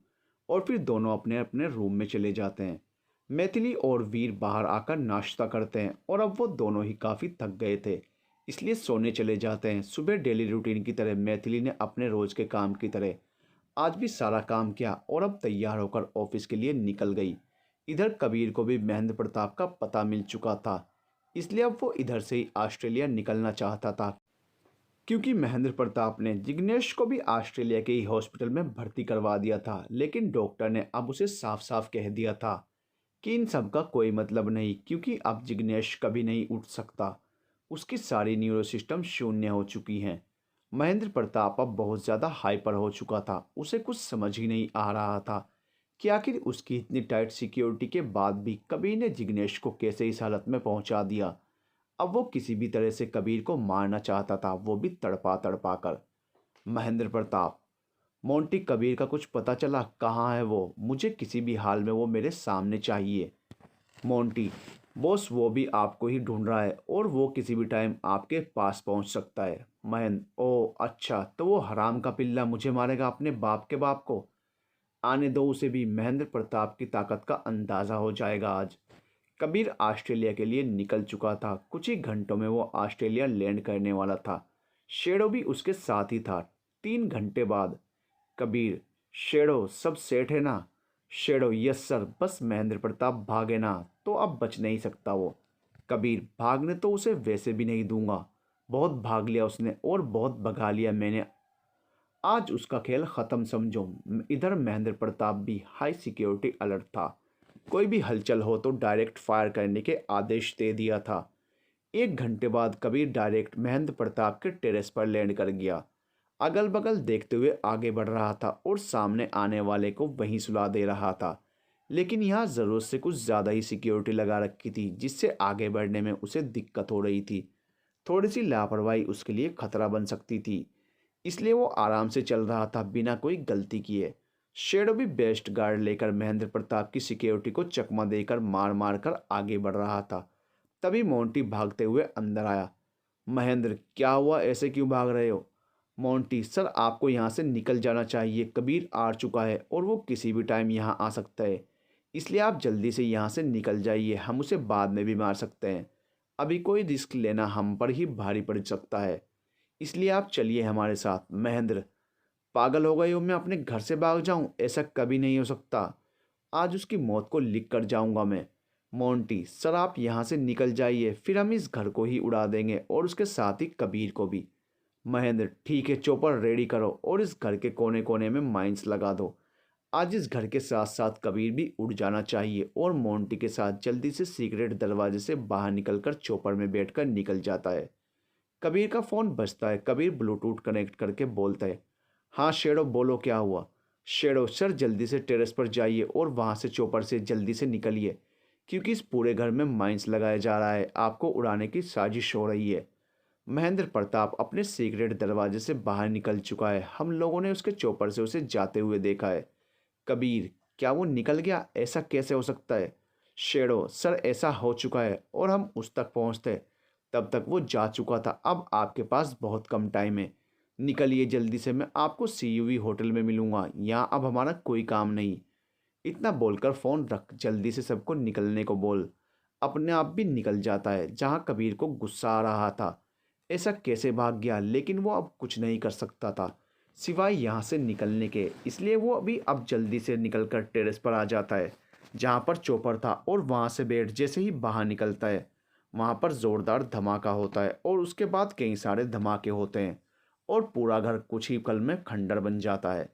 और फिर दोनों अपने अपने रूम में चले जाते हैं। मैथिली और वीर बाहर आकर नाश्ता करते हैं और अब वो दोनों ही काफ़ी थक गए थे, इसलिए सोने चले जाते हैं। सुबह डेली रूटीन की तरह मैथिली ने अपने रोज के काम की तरह आज भी सारा काम किया और अब तैयार होकर ऑफिस के लिए निकल गई। इधर कबीर को भी महेंद्र प्रताप का पता मिल चुका था, इसलिए अब वो इधर से ही ऑस्ट्रेलिया निकलना चाहता था, क्योंकि महेंद्र प्रताप ने जिग्नेश को भी ऑस्ट्रेलिया के ही हॉस्पिटल में भर्ती करवा दिया था। लेकिन डॉक्टर ने अब उसे साफ साफ कह दिया था कि इन सब का कोई मतलब नहीं, क्योंकि अब जिग्नेश कभी नहीं उठ सकता। उसकी सारी न्यूरो सिस्टम शून्य हो चुकी हैं। महेंद्र प्रताप अब बहुत ज़्यादा हाइपर हो चुका था। उसे कुछ समझ ही नहीं आ रहा था कि आखिर उसकी इतनी टाइट सिक्योरिटी के बाद भी कबीर ने जिग्नेश को कैसे इस हालत में पहुंचा दिया। अब वो किसी भी तरह से कबीर को मारना चाहता था, वो भी तड़पा तड़पा कर। महेंद्र प्रताप, मोंटी, कबीर का कुछ पता चला? कहाँ है वो? मुझे किसी भी हाल में वो मेरे सामने चाहिए। मोंटी, बॉस वो भी आपको ही ढूंढ रहा है और वो किसी भी टाइम आपके पास पहुंच सकता है। महेंद्र, ओ अच्छा, तो वो हराम का पिल्ला मुझे मारेगा, अपने बाप के बाप को? आने दो उसे भी, महेंद्र प्रताप की ताकत का अंदाज़ा हो जाएगा आज। कबीर ऑस्ट्रेलिया के लिए निकल चुका था। कुछ ही घंटों में वो ऑस्ट्रेलिया लैंड करने वाला था। शेडो भी उसके साथ ही था। 3 घंटे बाद कबीर, शेडो सब सेट है ना? शेडो, यस सर, बस महेंद्र प्रताप भागे ना तो अब बच नहीं सकता वो। कबीर, भागने तो उसे वैसे भी नहीं दूंगा। बहुत भाग लिया उसने और बहुत भगा लिया मैंने। आज उसका खेल खत्म समझो। इधर महेंद्र प्रताप भी हाई सिक्योरिटी अलर्ट था। कोई भी हलचल हो तो डायरेक्ट फायर करने के आदेश दे दिया था। 1 घंटे बाद कबीर डायरेक्ट महेंद्र प्रताप के टेरेस पर लैंड कर गया। अगल बगल देखते हुए आगे बढ़ रहा था और सामने आने वाले को वहीं सुला दे रहा था। लेकिन यहाँ ज़रूरत से कुछ ज़्यादा ही सिक्योरिटी लगा रखी थी, जिससे आगे बढ़ने में उसे दिक्कत हो रही थी। थोड़ी सी लापरवाही उसके लिए खतरा बन सकती थी, इसलिए वो आराम से चल रहा था बिना कोई गलती किए। शेडो भी बेस्ट गार्ड लेकर महेंद्र प्रताप की सिक्योरिटी को चकमा देकर मार मार कर आगे बढ़ रहा था। तभी मोंटी भागते हुए अंदर आया। महेंद्र, क्या हुआ? ऐसे क्यों भाग रहे हो? मोंटी, सर आपको यहाँ से निकल जाना चाहिए। कबीर आ चुका है और वो किसी भी टाइम यहाँ आ सकता है, इसलिए आप जल्दी से यहाँ से निकल जाइए। हम उसे बाद में भी मार सकते हैं। अभी कोई रिस्क लेना हम पर ही भारी पड़ सकता है, इसलिए आप चलिए हमारे साथ। महेंद्र, पागल हो गए हो? मैं अपने घर से भाग जाऊं? ऐसा कभी नहीं हो सकता। आज उसकी मौत को लिख कर जाऊंगा मैं। मोंटी, सर आप यहाँ से निकल जाइए, फिर हम इस घर को ही उड़ा देंगे और उसके साथ ही कबीर को भी। महेंद्र, ठीक है, चॉपर रेडी करो और इस घर के कोने कोने में माइंस लगा दो। आज इस घर के साथ साथ कबीर भी उड़ जाना चाहिए। और मोंटी के साथ जल्दी से सीक्रेट दरवाजे से बाहर निकलकर चॉपर में बैठकर निकल जाता है। कबीर का फ़ोन बजता है। कबीर ब्लूटूथ कनेक्ट करके बोलता है, हाँ शेडो बोलो, क्या हुआ? शेडो, सर जल्दी से टेरेस पर जाइए और वहाँ से चॉपर से जल्दी से निकलिए, क्योंकि इस पूरे घर में माइंस लगाया जा रहा है। आपको उड़ाने की साजिश हो रही है। महेंद्र प्रताप अपने सीक्रेट दरवाजे से बाहर निकल चुका है। हम लोगों ने उसके चॉपर से उसे जाते हुए देखा है। कबीर, क्या वो निकल गया? ऐसा कैसे हो सकता है? शेडो, सर ऐसा हो चुका है और हम उस तक पहुंचते तब तक वो जा चुका था। अब आपके पास बहुत कम टाइम है, निकलिए जल्दी से। मैं आपको सीयूवी होटल में मिलूंगा, यहाँ अब हमारा कोई काम नहीं। इतना बोलकर फ़ोन रख, जल्दी से सबको निकलने को बोल। अपने आप भी निकल जाता है। जहाँ कबीर को गुस्सा आ रहा था, ऐसा कैसे भाग गया, लेकिन वो अब कुछ नहीं कर सकता था सिवाय यहाँ से निकलने के। इसलिए वो अभी अब जल्दी से निकलकर टेरेस पर आ जाता है जहाँ पर चॉपर था, और वहाँ से बैठ जैसे ही बाहर निकलता है, वहाँ पर ज़ोरदार धमाका होता है और उसके बाद कई सारे धमाके होते हैं और पूरा घर कुछ ही पल में खंडर बन जाता है।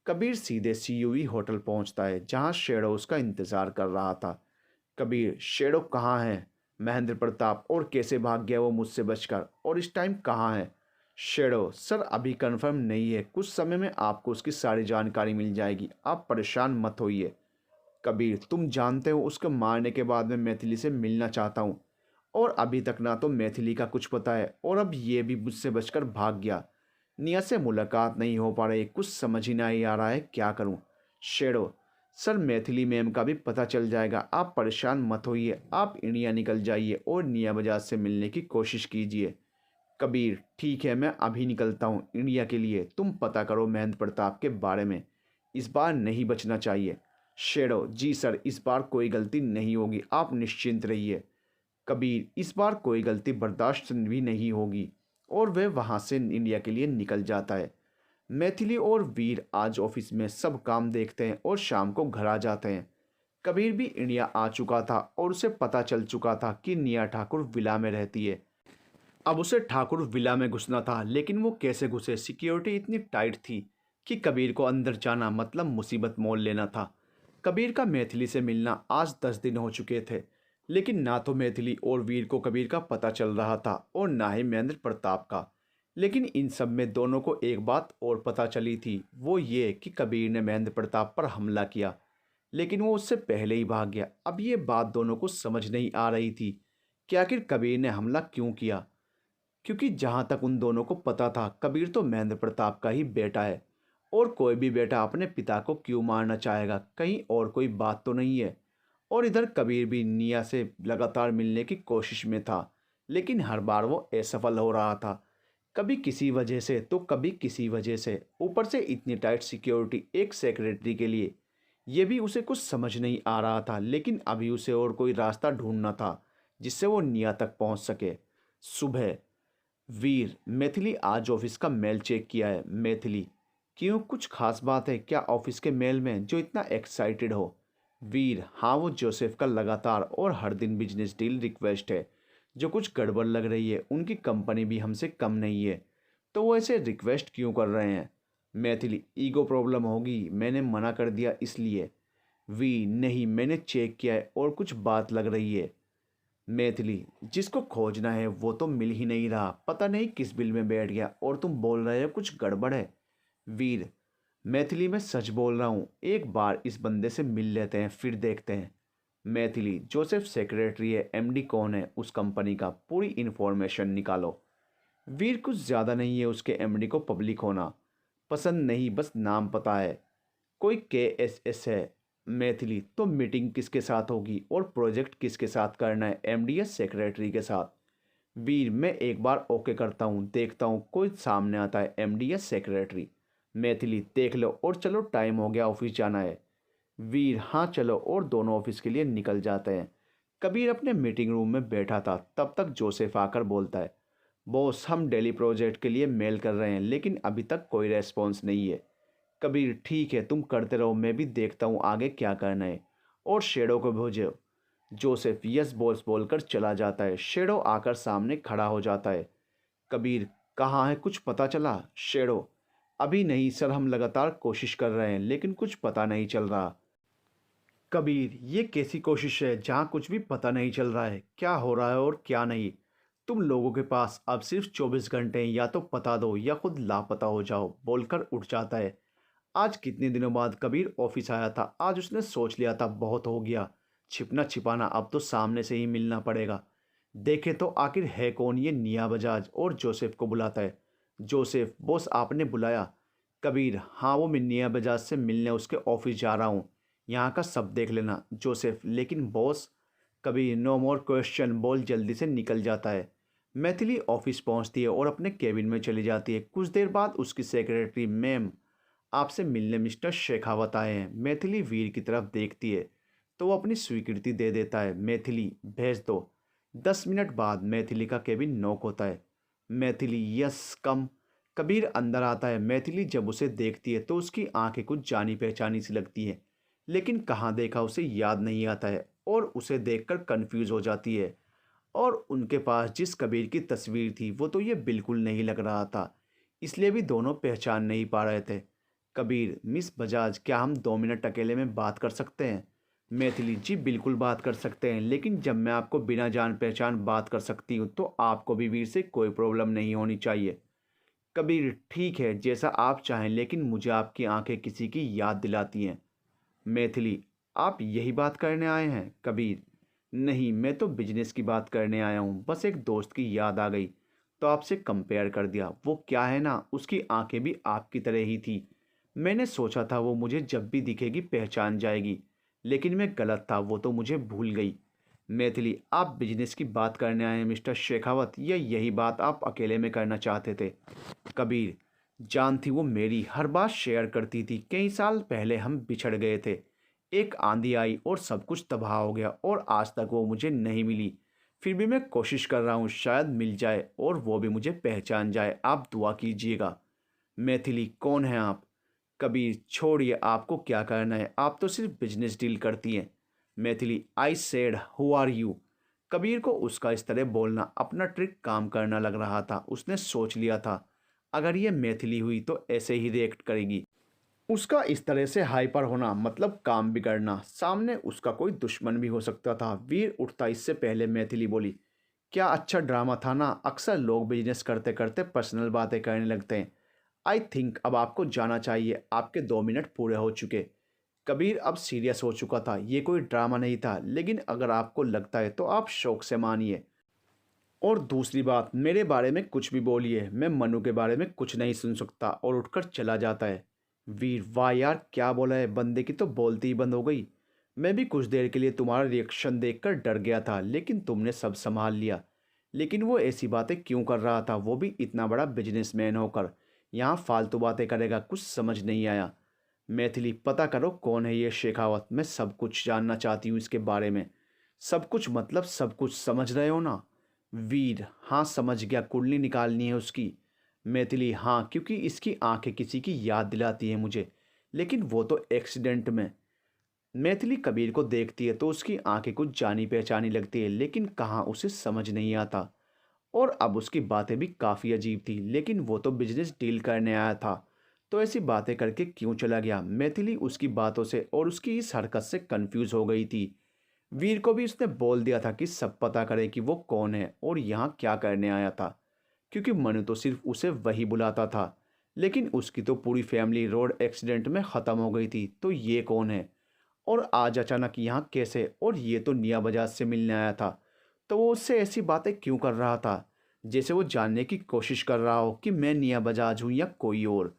कबीर सीधे सीयूवी होटल पहुँचता है जहाँ शेडो उसका इंतज़ार कर रहा था। कबीर, शेडो कहाँ है? महेंद्र प्रताप, और कैसे भाग गया वो मुझसे बचकर, और इस टाइम कहाँ है? शेडो, सर अभी कंफर्म नहीं है, कुछ समय में आपको उसकी सारी जानकारी मिल जाएगी, आप परेशान मत होइए। कबीर, तुम जानते हो उसको मारने के बाद मैं मैथिली से मिलना चाहता हूँ, और अभी तक ना तो मैथिली का कुछ पता है और अब ये भी मुझसे बचकर भाग गया। निया से मुलाकात नहीं हो पा रही, कुछ समझ ही नहीं आ रहा है क्या करूँ। शेडो, सर मैथिली मैम का भी पता चल जाएगा, आप परेशान मत होइए। आप इंडिया निकल जाइए और निया बजाज से मिलने की कोशिश कीजिए। कबीर, ठीक है, मैं अभी निकलता हूँ इंडिया के लिए। तुम पता करो महेंद्र प्रताप के बारे में, इस बार नहीं बचना चाहिए। शेरो, जी सर, इस बार कोई गलती नहीं होगी, आप निश्चिंत रहिए। कबीर, इस बार कोई गलती बर्दाश्त भी नहीं होगी। और वह वहाँ से इंडिया के लिए निकल जाता है। मैथिली और वीर आज ऑफिस में सब काम देखते हैं और शाम को घर आ जाते हैं। कबीर भी इंडिया आ चुका था और उसे पता चल चुका था कि निया ठाकुर विला में रहती है। अब उसे ठाकुर विला में घुसना था, लेकिन वो कैसे घुसे? सिक्योरिटी इतनी टाइट थी कि कबीर को अंदर जाना मतलब मुसीबत मोल लेना था। कबीर का मैथिली से मिलना आज 10 दिन हो चुके थे, लेकिन ना तो मैथिली और वीर को कबीर का पता चल रहा था और ना ही महेंद्र प्रताप का। लेकिन इन सब में दोनों को एक बात और पता चली थी, वो ये कि कबीर ने महेंद्र प्रताप पर हमला किया, लेकिन वो उससे पहले ही भाग गया। अब ये बात दोनों को समझ नहीं आ रही थी कि आखिर कबीर ने हमला क्यों किया, क्योंकि जहाँ तक उन दोनों को पता था कबीर तो महेंद्र प्रताप का ही बेटा है और कोई भी बेटा अपने पिता को क्यों मारना चाहेगा, कहीं और कोई बात तो नहीं है। और इधर कबीर भी निया से लगातार मिलने की कोशिश में था, लेकिन हर बार वो असफल हो रहा था, कभी किसी वजह से तो कभी किसी वजह से। ऊपर से इतनी टाइट सिक्योरिटी एक सेक्रेटरी के लिए, ये भी उसे कुछ समझ नहीं आ रहा था। लेकिन अभी उसे और कोई रास्ता ढूंढना था जिससे वो निया तक पहुंच सके। सुबह, वीर, मैथिली आज ऑफिस का मेल चेक किया है। मैथिली, क्यों, कुछ खास बात है क्या ऑफिस के मेल में जो इतना एक्साइटेड हो? वीर, हाँ, वो जोसेफ का लगातार और हर दिन बिजनेस डील रिक्वेस्ट है, जो कुछ गड़बड़ लग रही है। उनकी कंपनी भी हमसे कम नहीं है, तो वो ऐसे रिक्वेस्ट क्यों कर रहे हैं? मैथिली, ईगो प्रॉब्लम होगी, मैंने मना कर दिया इसलिए। वी, नहीं, मैंने चेक किया है और कुछ बात लग रही है। मैथिली, जिसको खोजना है वो तो मिल ही नहीं रहा, पता नहीं किस बिल में बैठ गया और तुम बोल रहे हो कुछ गड़बड़ है। वीर, मैथिली, मैं सच बोल रहा हूँ, एक बार इस बंदे से मिल लेते हैं फिर देखते हैं। मैथिली, जोसेफ सेक्रेटरी है, एमडी कौन है उस कंपनी का, पूरी इन्फॉर्मेशन निकालो। वीर, कुछ ज़्यादा नहीं है उसके एमडी को पब्लिक होना पसंद नहीं, बस नाम पता है, कोई KSS है। मैथिली, तो मीटिंग किसके साथ होगी और प्रोजेक्ट किसके साथ करना है, एमडीएस सेक्रेटरी के साथ? वीर, मैं एक बार ओके करता हूँ, देखता हूँ कोई सामने आता है एमडीएस सेक्रेटरी। मैथिली, देख लो और चलो, टाइम हो गया, ऑफिस जाना है। वीर, हाँ चलो, और दोनों ऑफिस के लिए निकल जाते हैं। कबीर अपने मीटिंग रूम में बैठा था, तब तक जोसेफ आकर बोलता है, बॉस, हम डेली प्रोजेक्ट के लिए मेल कर रहे हैं लेकिन अभी तक कोई रेस्पॉन्स नहीं है। कबीर, ठीक है, तुम करते रहो, मैं भी देखता हूँ आगे क्या करना है, और शेडो को भेजो। जोसेफ यस बॉस बोलकर चला जाता है। शेडो आकर सामने खड़ा हो जाता है। कबीर, कहाँ है, कुछ पता चला? शेडो, अभी नहीं सर, हम लगातार कोशिश कर रहे हैं लेकिन कुछ पता नहीं चल रहा। कबीर, ये कैसी कोशिश है जहाँ कुछ भी पता नहीं चल रहा है, क्या हो रहा है और क्या नहीं? तुम लोगों के पास अब सिर्फ 24 घंटे हैं, या तो पता दो या खुद लापता हो जाओ, बोलकर उठ जाता है। आज कितने दिनों बाद कबीर ऑफिस आया था। आज उसने सोच लिया था बहुत हो गया, छिपना छिपाना, अब तो सामने से ही मिलना पड़ेगा। देखे तो आखिर है कौन ये निया बजाज, और जोसेफ को बुलाता है। जोसेफ, बॉस आपने बुलाया? कबीर, हाँ, वो मैं निया बजाज से मिलने उसके ऑफिस जा रहा हूँ, यहाँ का सब देख लेना। जोसेफ, लेकिन boss. Kabir, no more question, बोल जल्दी से निकल जाता है। मैथिली ऑफिस पहुँचती है और अपने केबिन में चली जाती है। कुछ देर बाद उसकी सेक्रेटरी, मैम, आपसे मिलने मिस्टर शेखावत आए हैं। मैथिली वीर की तरफ देखती है तो वो अपनी स्वीकृति दे देता है। मैथिली, भेज दो। 10 मिनट बाद मैथिली का केबिन नॉक होता है। Maithili, yes come. कबीर अंदर आता है। मैथिली जब उसे देखती है तो उसकी आंखें कुछ जानी पहचानी सी लगती है, लेकिन कहाँ देखा उसे याद नहीं आता है और उसे देखकर कंफ्यूज हो जाती है। और उनके पास जिस कबीर की तस्वीर थी वो तो ये बिल्कुल नहीं लग रहा था, इसलिए भी दोनों पहचान नहीं पा रहे थे। कबीर, मिस बजाज, क्या हम 2 मिनट अकेले में बात कर सकते हैं? मैथिली, जी बिल्कुल बात कर सकते हैं, लेकिन जब मैं आपको बिना जान पहचान बात कर सकती हूँ तो आपको भी वीर से कोई प्रॉब्लम नहीं होनी चाहिए। कबीर, ठीक है, जैसा आप चाहें, लेकिन मुझे आपकी आंखें किसी की याद दिलाती हैं। मैथिली, आप यही बात करने आए हैं? कबीर, नहीं, मैं तो बिजनेस की बात करने आया हूँ, बस एक दोस्त की याद आ गई तो आपसे कंपेयर कर दिया। वो क्या है ना, उसकी आंखें भी आपकी तरह ही थी, मैंने सोचा था वो मुझे जब भी दिखेगी पहचान जाएगी, लेकिन मैं गलत था, वो तो मुझे भूल गई। मैथिली, आप बिजनेस की बात करने आए हैं मिस्टर शेखावत, या यही बात आप अकेले में करना चाहते थे? कबीर, जान थी वो मेरी, हर बात शेयर करती थी, कई साल पहले हम बिछड़ गए थे, एक आंधी आई और सब कुछ तबाह हो गया और आज तक वो मुझे नहीं मिली। फिर भी मैं कोशिश कर रहा हूँ, शायद मिल जाए और वो भी मुझे पहचान जाए। आप दुआ कीजिएगा। मैथिली, कौन है आप? कबीर, छोड़िए, आपको क्या करना है, आप तो सिर्फ बिजनेस डील करती हैं। Maithili, I said who are you? Kabir को उसका इस तरह बोलना अपना ट्रिक काम करना लग रहा था। उसने सोच लिया था अगर ये मैथिली हुई तो ऐसे ही रिएक्ट करेगी। उसका इस तरह से हाइपर होना मतलब काम बिगड़ना। सामने उसका कोई दुश्मन भी हो सकता था। वीर उठता इससे पहले मैथिली बोली, क्या अच्छा ड्रामा था ना। अक्सर लोग बिजनेस करते करते पर्सनल बातें करने लगते हैं। आई थिंक अब आपको जाना चाहिए, आपके 2 मिनट पूरे हो चुके। कबीर अब सीरियस हो चुका था। ये कोई ड्रामा नहीं था, लेकिन अगर आपको लगता है तो आप शौक से मानिए। और दूसरी बात, मेरे बारे में कुछ भी बोलिए, मैं मनु के बारे में कुछ नहीं सुन सकता। और उठकर चला जाता है। वीर, वाह यार, क्या बोला है, बंदे की तो बोलती ही बंद हो गई। मैं भी कुछ देर के लिए तुम्हारा रिएक्शन देखकर डर गया था, लेकिन तुमने सब संभाल लिया। लेकिन वो ऐसी बातें क्यों कर रहा था, वो भी इतना बड़ा बिजनेसमैन होकर। यहाँ फालतू बातें करेगा, कुछ समझ नहीं आया। मैथिली, पता करो कौन है ये शेखावत, मैं सब कुछ जानना चाहती हूँ इसके बारे में। सब कुछ मतलब सब कुछ, समझ रहे हो ना? वीर, हाँ समझ गया, कुंडली निकालनी है उसकी। मैथिली, हाँ, क्योंकि इसकी आंखें किसी की याद दिलाती हैं मुझे, लेकिन वो तो एक्सीडेंट में। मैथिली कबीर को देखती है तो उसकी आंखें कुछ जानी पहचानी लगती है, लेकिन कहाँ उसे समझ नहीं आता। और अब उसकी बातें भी काफ़ी अजीब थी, लेकिन वो तो बिजनेस डील करने आया था, तो ऐसी बातें करके क्यों चला गया? मैथिली उसकी बातों से और उसकी इस हरकत से कंफ्यूज हो गई थी। वीर को भी उसने बोल दिया था कि सब पता करे कि वो कौन है और यहाँ क्या करने आया था, क्योंकि मनु तो सिर्फ उसे वही बुलाता था। लेकिन उसकी तो पूरी फैमिली रोड एक्सीडेंट में ख़त्म हो गई थी, तो ये कौन है? और आज अचानक यहाँ कैसे? और ये तो निया बजाज से मिलने आया था, तो वो उससे ऐसी बातें क्यों कर रहा था, जैसे वो जानने की कोशिश कर रहा हो कि मैं निया बजाज हूँ या कोई और।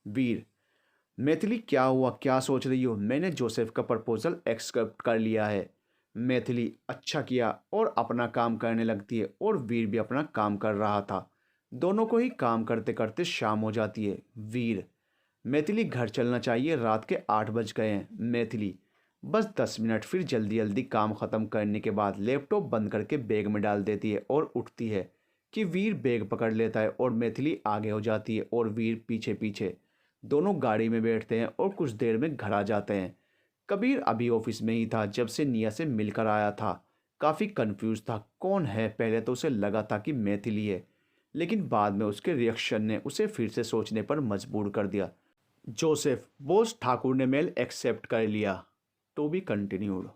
वीर, मैथिली, क्या हुआ, क्या सोच रही हो? मैंने जोसेफ का प्रपोजल एक्सेप्ट कर लिया है। मैथिली, अच्छा किया, और अपना काम करने लगती है और वीर भी अपना काम कर रहा था। दोनों को ही काम करते करते शाम हो जाती है। वीर, मैथिली, घर चलना चाहिए, रात के 8 बज गए हैं। मैथिली, बस 10 मिनट, फिर जल्दी जल्दी काम ख़त्म करने के बाद लैपटॉप बंद करके बैग में डाल देती है और उठती है कि वीर बैग पकड़ लेता है और मैथिली आगे हो जाती है और वीर पीछे पीछे। दोनों गाड़ी में बैठते हैं और कुछ देर में घर आ जाते हैं। कबीर अभी ऑफिस में ही था जब से निया से मिलकर आया था। काफ़ी कंफ्यूज था कौन है। पहले तो उसे लगा था कि मैथिली है, लेकिन बाद में उसके रिएक्शन ने उसे फिर से सोचने पर मजबूर कर दिया। जोसेफ, बोस ठाकुर ने मेल एक्सेप्ट कर लिया। To be continued.